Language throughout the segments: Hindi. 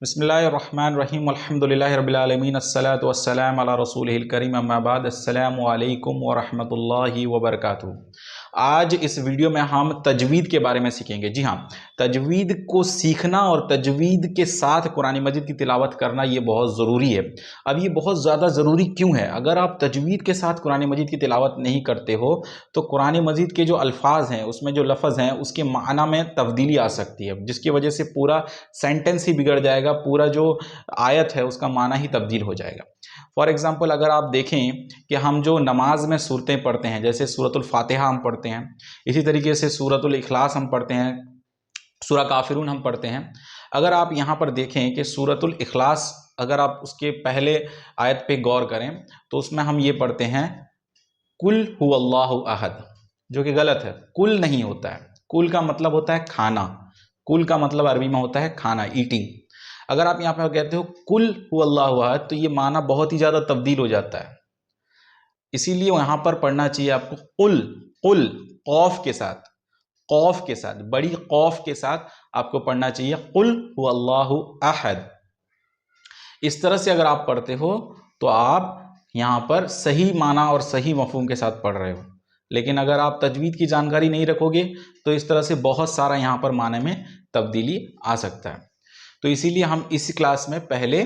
बिस्मिल्लाहिर्रहमानिर्रहीम अल्हम्दुलिल्लाहि रब्बिल आलमीन अस्सलातु वस्सलामु अला रसूलिहिल करीम अम्मा बाद अस्सलामु अलैकुम व रहमतुल्लाहि व बरकातुहू। आज इस वीडियो में हम तजवीद के बारे में सीखेंगे। जी हाँ, तजवीद को सीखना और तजवीद के साथ कुरान मजीद की तिलावत करना ये बहुत ज़रूरी है। अब ये बहुत ज़्यादा ज़रूरी क्यों है? अगर आप तजवीद के साथ कुरान मजीद की तिलावत नहीं करते हो तो कुरान मजीद के जो अल्फाज हैं, उसमें जो लफ्ज़ हैं, उसके माना में तब्दीली आ सकती है, जिसकी वजह से पूरा सेंटेंस ही बिगड़ जाएगा, पूरा जो आयत है उसका माना ही तब्दील हो जाएगा। फॉर एग्जाम्पल अगर आप देखें कि हम जो नमाज में सूरतें पढ़ते हैं, जैसे सूरतुल फातिहा हम पढ़ते हैं, इसी तरीके से सूरतुल इखलास हम पढ़ते हैं, सूरा काफिरून हम पढ़ते हैं। अगर आप यहाँ पर देखें कि सूरतुल इखलास, अगर आप उसके पहले आयत पे गौर करें तो उसमें हम ये पढ़ते हैं कुल हुवल्लाहु अहद, जो कि गलत है। कुल नहीं होता है, कुल का मतलब होता है खाना, कुल का मतलब अरबी में होता है खाना, ईटिंग। अगर आप यहाँ पर कहते हो कुल हुवल्लाहु अहद तो ये माना बहुत ही ज़्यादा तब्दील हो जाता है। इसीलिए यहाँ पर पढ़ना चाहिए आपको कुल, कुल कौफ के साथ, कौफ के साथ, बड़ी कौफ के साथ आपको पढ़ना चाहिए कुल हुवल्लाहु अहद। इस तरह से अगर आप पढ़ते हो तो आप यहाँ पर सही माना और सही मफहूम के साथ पढ़ रहे हो। लेकिन अगर आप तजवीद की जानकारी नहीं रखोगे तो इस तरह से बहुत सारा यहाँ पर माने में तब्दीली आ सकता है। तो इसीलिए हम इस क्लास में पहले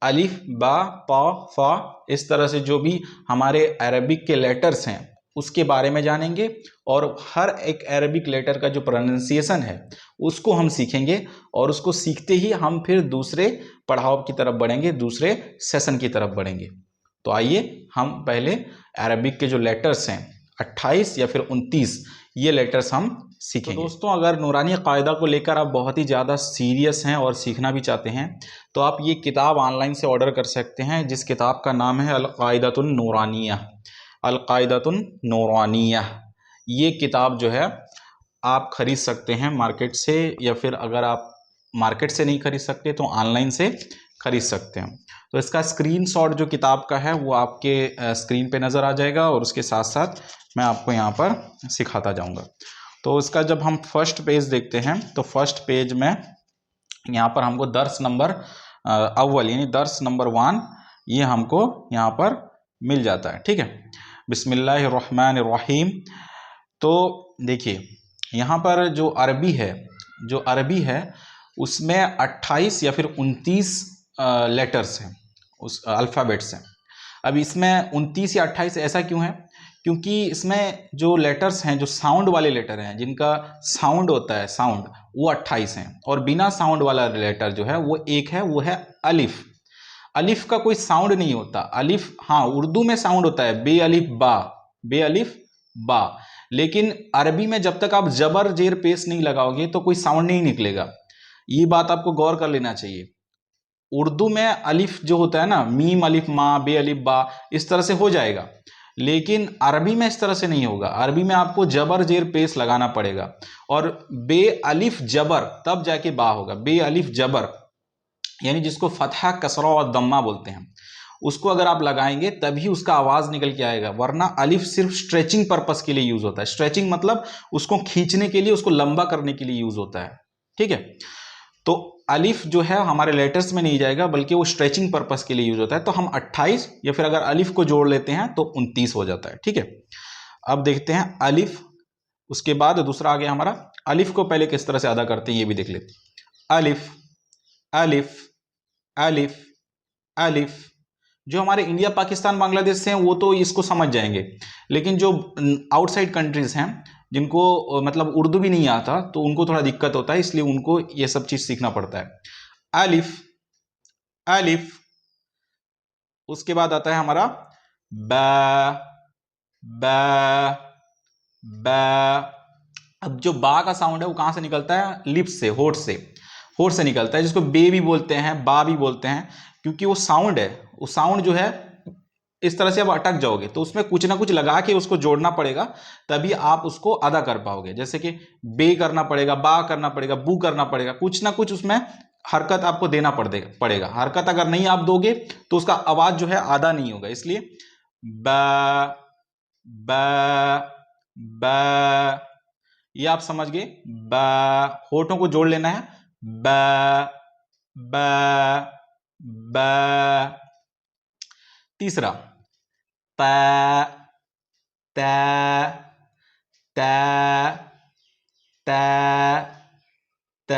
अलिफ बा ता फा, इस तरह से जो भी हमारे अरबिक के लेटर्स हैं उसके बारे में जानेंगे, और हर एक अरबिक लेटर का जो प्रोनाउंसिएशन है उसको हम सीखेंगे, और उसको सीखते ही हम फिर दूसरे पढ़ाव की तरफ बढ़ेंगे, दूसरे सेशन की तरफ बढ़ेंगे। तो आइए हम पहले अरबिक के जो लेटर्स हैं 28 या फिर 29, ये लेटर्स हम सीखेंगे। तो दोस्तों, अगर नूरानी कायदा को लेकर आप बहुत ही ज़्यादा सीरियस हैं और सीखना भी चाहते हैं तो आप ये किताब ऑनलाइन से ऑर्डर कर सकते हैं, जिस किताब का नाम है अल-क़ाइदतुन नूरानिया। अल-क़ाइदतुन नूरानिया ये किताब जो है आप ख़रीद सकते हैं मार्केट से, या फिर अगर आप मार्केट से नहीं खरीद सकते तो ऑनलाइन से खरीद सकते हैं। तो इसका स्क्रीनशॉट जो किताब का है वो आपके स्क्रीन पे नज़र आ जाएगा, और उसके साथ साथ मैं आपको यहाँ पर सिखाता जाऊँगा। तो इसका जब हम फर्स्ट पेज देखते हैं तो फर्स्ट पेज में यहाँ पर हमको दर्स नंबर अव्वल यानी दर्स नंबर 1 ये हमको यहाँ पर मिल जाता है। ठीक है, बिस्मिल्लाहिर्रहमानिर्रहीम। तो देखिए यहाँ पर जो अरबी है उसमें 28 या फिर 29 लेटर्स हैं, उस अल्फ़ाबेट्स हैं। अब इसमें 29 या 28 ऐसा क्यों है? क्योंकि इसमें जो लेटर्स हैं, जो साउंड वाले लेटर हैं, जिनका साउंड होता है साउंड, वो 28 हैं, और बिना साउंड वाला लेटर जो है वो एक है, वो है अलिफ। अलिफ का कोई साउंड नहीं होता। अलिफ हाँ उर्दू में साउंड होता है बे अलिफ बा, बे अलिफ बा, लेकिन अरबी में जब तक आप जबर जेर पेश नहीं लगाओगे तो कोई साउंड नहीं निकलेगा। ये बात आपको गौर कर लेना चाहिए। उर्दू में अलिफ जो होता है ना, मीम अलिफ मा बे अलिफ बा, इस तरह से हो जाएगा, लेकिन अरबी में इस तरह से नहीं होगा। अरबी में आपको जबर जेर पेश लगाना पड़ेगा, और बे अलिफ जबर तब जाके बा होगा। बे अलिफ जबर यानी जिसको फतहा कसरा और दम्मा बोलते हैं, उसको अगर आप लगाएंगे तभी उसका आवाज निकल के आएगा, वरना अलिफ सिर्फ स्ट्रेचिंग पर्पस के लिए यूज होता है। स्ट्रेचिंग मतलब उसको खींचने के लिए, उसको लंबा करने के लिए यूज होता है। ठीक है, तो अलिफ जो है हमारे लेटर्स में नहीं जाएगा, बल्कि वो स्ट्रेचिंग पर्पस के लिए यूज होता है। तो हम 28 या फिर अगर अलिफ को जोड़ लेते हैं तो 29 हो जाता है। ठीक है, अब देखते हैं अलिफ, उसके बाद दूसरा आ गया हमारा। अलिफ को पहले किस तरह से अदा करते हैं ये भी देख लेते हैं। अलिफ अलिफ अलिफ अलिफ। जो हमारे इंडिया पाकिस्तान बांग्लादेश से हैं वो तो इसको समझ जाएंगे, लेकिन जो आउटसाइड कंट्रीज हैं जिनको मतलब उर्दू भी नहीं आता तो उनको थोड़ा दिक्कत होता है, इसलिए उनको ये सब चीज सीखना पड़ता है। अलिफ अलिफ, उसके बाद आता है हमारा बा, बा, बा। अब जो बा का साउंड है वो कहां से निकलता है? लिप्स से, होठ से, होठ से निकलता है, जिसको बे भी बोलते हैं, बा भी बोलते हैं, क्योंकि वो साउंड है। वो साउंड जो है इस तरह से अब अटक जाओगे तो उसमें कुछ ना कुछ लगा के उसको जोड़ना पड़ेगा, तभी आप उसको अदा कर पाओगे। जैसे कि बे करना पड़ेगा, बा करना पड़ेगा, बू करना पड़ेगा, कुछ ना कुछ उसमें हरकत आपको देना पड़ेगा। हरकत अगर नहीं आप दोगे तो उसका आवाज जो है आधा नहीं होगा। इसलिए बा, बा, बा, ये आप समझ गए। बा, होठों को जोड़ लेना है। बा, ब, ब। तीसरा त, त, त, त, त।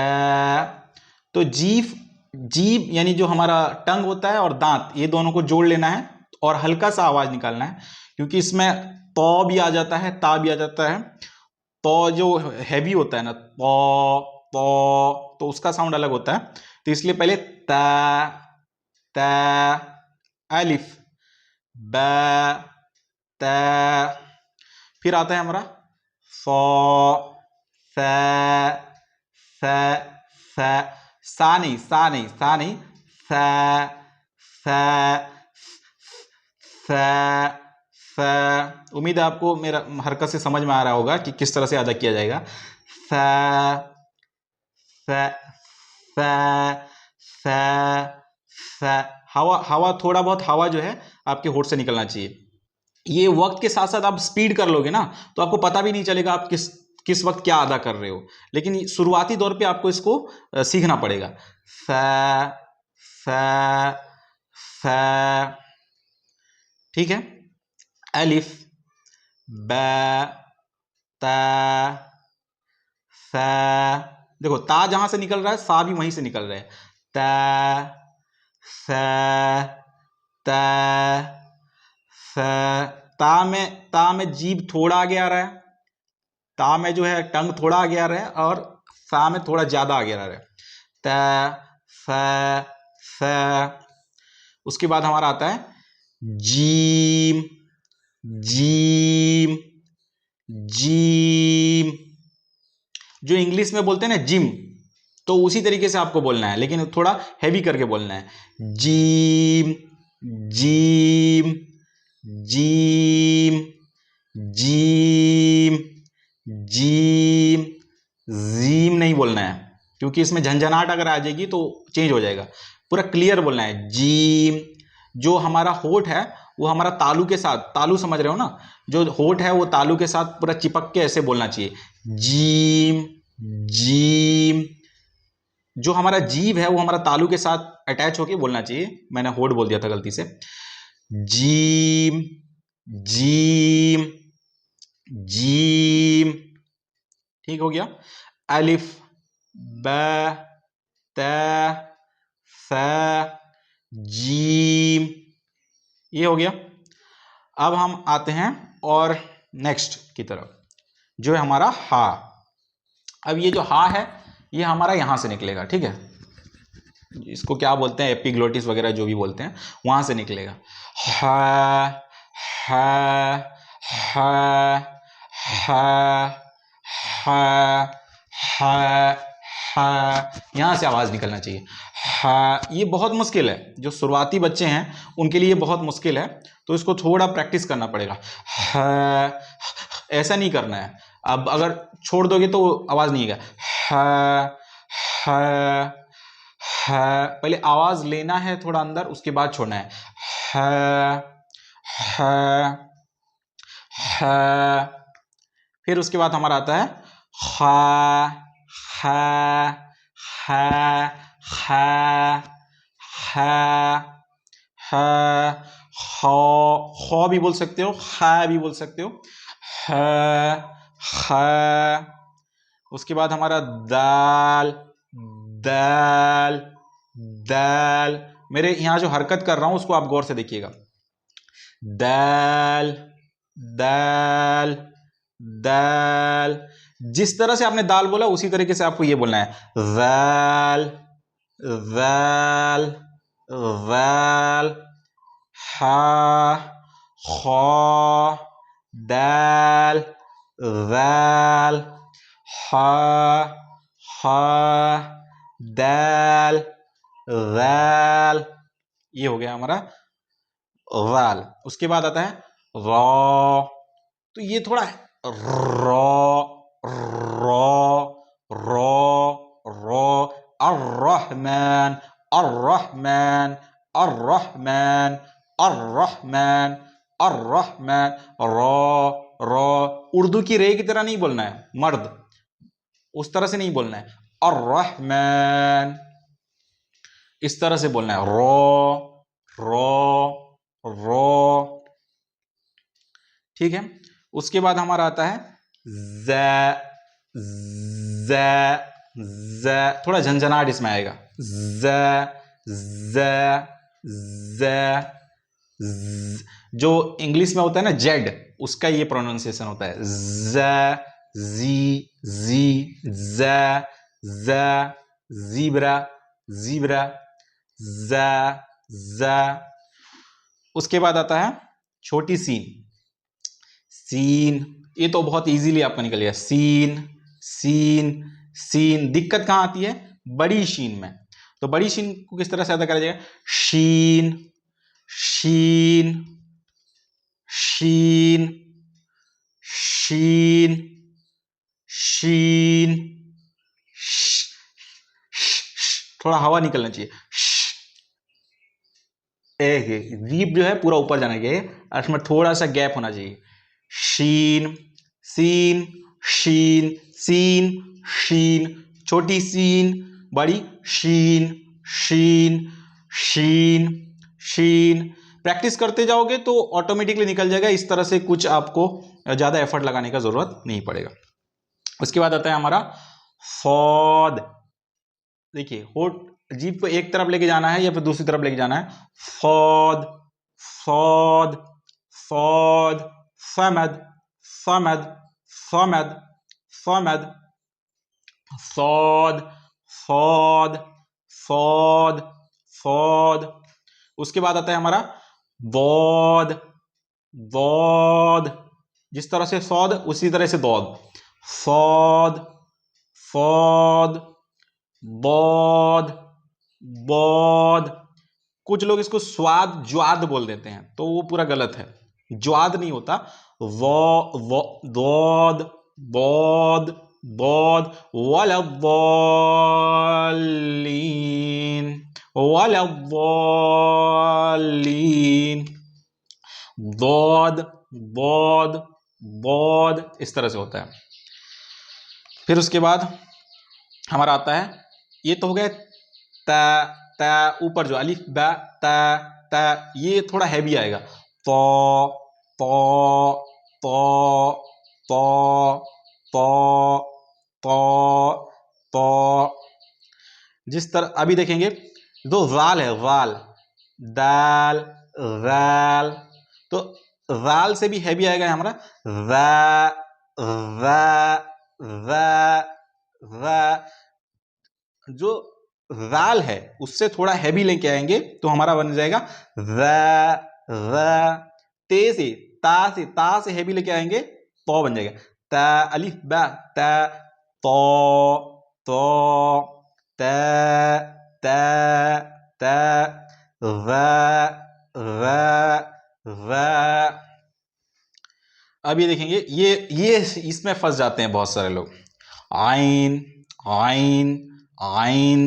तो जीभ, जीभ यानी जो हमारा टंग होता है और दांत, ये दोनों को जोड़ लेना है और हल्का सा आवाज निकालना है, क्योंकि इसमें तो भी आ जाता है, ता भी आ जाता है। तो जो हैवी होता है ना, तो उसका साउंड अलग होता है, तो इसलिए पहले ता, ता, अलिफ, ब, त। फिर आता है हमारा फो, फ, फ, फ। सा नहीं, सा नहीं, सा नहीं, फ, फ, फ, फ। उम्मीद है आपको मेरा हरकत से समझ में आ रहा होगा कि किस तरह से अदा किया जाएगा। फ, फ, फ, फ, फ। हवा, हवा थोड़ा बहुत हवा जो है आपके होठ से निकलना चाहिए। ये वक्त के साथ साथ आप स्पीड कर लोगे ना, तो आपको पता भी नहीं चलेगा आप किस किस वक्त क्या अदा कर रहे हो। लेकिन शुरुआती दौर पे आपको इसको सीखना पड़ेगा। फ, फ, फ। ठीक है। अलिफ, ब, त, फ। देखो ता जहां से निकल रहा है, सा भी वहीं से निकल रहा है। त, फ, त, फ। ता में जीभ थोड़ा आगे आ रहा है, ता में जो है टंग थोड़ा आगे आ रहा है, और सा में थोड़ा ज्यादा आगे आ रहा है। त, फ, फ। उसके बाद हमारा आता है जीम, जीम, जीम। जो इंग्लिश में बोलते हैं ना जिम, तो उसी तरीके से आपको बोलना है, लेकिन थोड़ा हैवी करके बोलना है। Gym, gym, gym, gym, gym. Gym नहीं बोलना है, क्योंकि इसमें झंझनाहट अगर आ जाएगी तो चेंज हो जाएगा। पूरा क्लियर बोलना है, जीम। जो हमारा होठ है वो हमारा तालू के साथ, तालू समझ रहे हो ना, जो होठ है वो तालू के साथ पूरा चिपक के ऐसे बोलना चाहिए, जीम, जीम। जो हमारा जीभ है वो हमारा तालू के साथ अटैच होके बोलना चाहिए, मैंने होठ बोल दिया था गलती से। Gym, gym, gym. ठीक हो गया। अलिफ, ब, त, फ, जीम। ये हो गया। अब हम आते हैं और नेक्स्ट की तरफ, जो है हमारा हा। अब ये जो हा है, ये हमारा यहां से निकलेगा, ठीक है। इसको क्या बोलते हैं, एपिग्लोटिस वगैरह जो भी बोलते हैं, वहां से निकलेगा। हा, हा, हा, हा, हा, हा, हा। यहां से आवाज निकलना चाहिए। हा। ये बहुत मुश्किल है, जो शुरुआती बच्चे हैं उनके लिए बहुत मुश्किल है, तो इसको थोड़ा प्रैक्टिस करना पड़ेगा। हा, ऐसा नहीं करना है। अब अगर छोड़ दोगे तो आवाज नहीं आएगा। हा, हा, हा। पहले आवाज लेना है थोड़ा अंदर, उसके बाद छोड़ना है। हा, हा, हा। फिर उसके बाद हमारा आता है हा, हा, हा, हा, हा, हा। खौ भी बोल सकते हो, हा भी बोल सकते हो। हा, हा। उसके बाद हमारा दाल, दाल, दाल। मेरे यहां जो हरकत कर रहा हूं उसको आप गौर से देखिएगा। दाल, दाल, दाल। जिस तरह से आपने दाल बोला उसी तरीके से आपको ये बोलना है, दाल, दाल, दाल। हा, खौ, दाल, दाल, हा, हा, दाल, दाल। ये हो गया हमारा दाल। उसके बाद आता है रॉ। तो ये थोड़ा रॉ, रॉ, रॉ, रॉ। अर्रहमान, अर्रहमान, अर्रहमान, अर्रहमान, अर्रहमान। Raw, raw. उर्दू की रे की तरह नहीं बोलना है, मर्द, उस तरह से नहीं बोलना है। अर्रहमान। इस तरह से बोलना है, रो रो रो। ठीक है। उसके बाद हमारा आता है ज ज ज, थोड़ा झंझनाहट इसमें आएगा, ज ज ज, जो इंग्लिश में होता है ना जेड, उसका ये प्रोनाउंसिएशन होता है, ज जी जी ज ज, जीब्रा जीब्रा, ज ज। उसके बाद आता है छोटी सीन, सीन, ये तो बहुत इजीली आपका निकल गया, सीन सीन सीन। दिक्कत कहां आती है, बड़ी शीन में। तो बड़ी शीन को किस तरह से अदा करा जाएगा, शीन शीन शीन शीन शीन, थोड़ा हवा निकलना चाहिए, जीभ जो है पूरा ऊपर जाना चाहिए, इसमें थोड़ा सा गैप होना चाहिए, शीन सीन शीन सीन शीन, छोटी सीन बड़ी शीन शीन शीन शीन। प्रैक्टिस करते जाओगे तो ऑटोमेटिकली निकल जाएगा, इस तरह से कुछ आपको ज्यादा एफर्ट लगाने का जरूरत नहीं पड़ेगा। उसके बाद आता है हमारा फौद। देखिए होठ, जीभ को एक तरफ लेके जाना है या फिर दूसरी तरफ लेके जाना है, फौद फौद फौद, फमद फमद फमद फमद, फौद फौद फौद फौद। उसके बाद आता है हमारा बौद बौद, जिस तरह से सौद उसी तरह से दौद, फौद फौद बौद बौद। कुछ लोग इसको स्वाद ज्वाद बोल देते हैं, तो वो पूरा गलत है, ज्वाद नहीं होता, वो दौद बौद बौद, वलद्दौल्लीन वलद्दौल्लीन, दौद बौद बौद, इस तरह से होता है। फिर उसके बाद हमारा आता है, ये तो हो गया ता ता, ऊपर जो अलिफ बा ता ता, ये थोड़ा हैवी आएगा, तो तो तो तो तो तो तो। जिस तरह अभी देखेंगे, दो वाल है, वाल दाल वाल, तो वाल से भी हैवी आएगा हमारा, वा वा वा वा। जो वाल है उससे थोड़ा हैवी लेके आएंगे तो हमारा बन जाएगा वा वा। ता से हैवी लेके आएंगे तो बन जाएगा, ता अलिफ बा ता, तो तो ता ता ता, वा वा वा। अब ये देखेंगे, ये इसमें फंस जाते हैं बहुत सारे लोग, आइन आइन आइन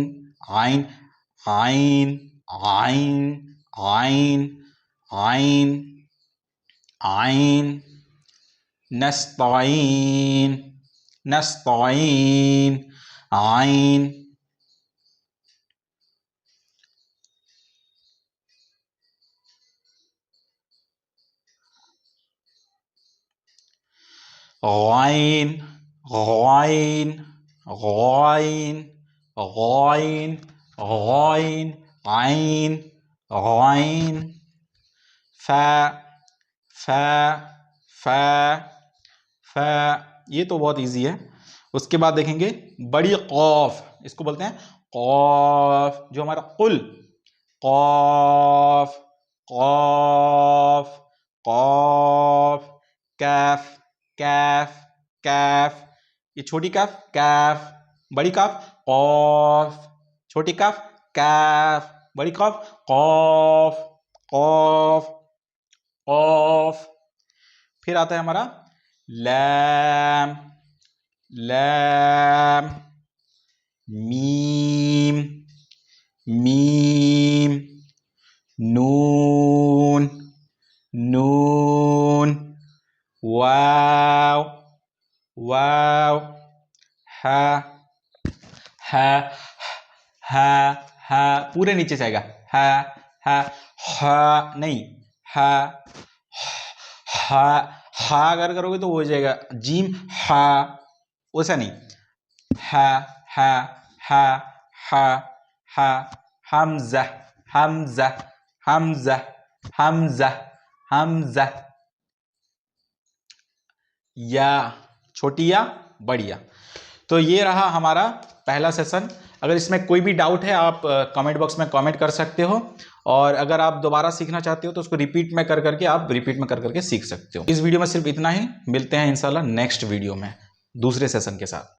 आइन आइन आइन आइन आइन आइन, नस्ताइन नस्ताइन आइन, again again again again again आइन गाइन, फा फा फा फा। ये तो बहुत इजी है। उसके बाद देखेंगे बड़ी कौफ, इसको बोलते हैं कौफ, जो हमारा कुल, कौफ कौफ कौफ, कैफ कैफ कैफ, ये छोटी कैफ कैफ, बड़ी काफ कौफ, छोटी काफ कैफ, बड़ी काफ कौफ कौफ कौफ। फिर आता है हमारा लैम लैम, मीम मीम, नून नून, वाव वाव, हा हा हा हा, पूरे नीचे से आएगा, हा नहीं, हा अगर करोगे तो वो हो जाएगा जीम हा, वैसा नहीं, हा हा हा हा हा, हमजा हमजा हमजा हमजा हमजा, या छोटी या बड़ी या। तो ये रहा हमारा पहला सेशन। अगर इसमें कोई भी डाउट है आप कमेंट बॉक्स में कमेंट कर सकते हो, और अगर आप दोबारा सीखना चाहते हो तो उसको रिपीट में कर करके आप रिपीट में कर करके सीख सकते हो। इस वीडियो में सिर्फ इतना ही, मिलते हैं इंशाल्लाह नेक्स्ट वीडियो में दूसरे सेशन के साथ।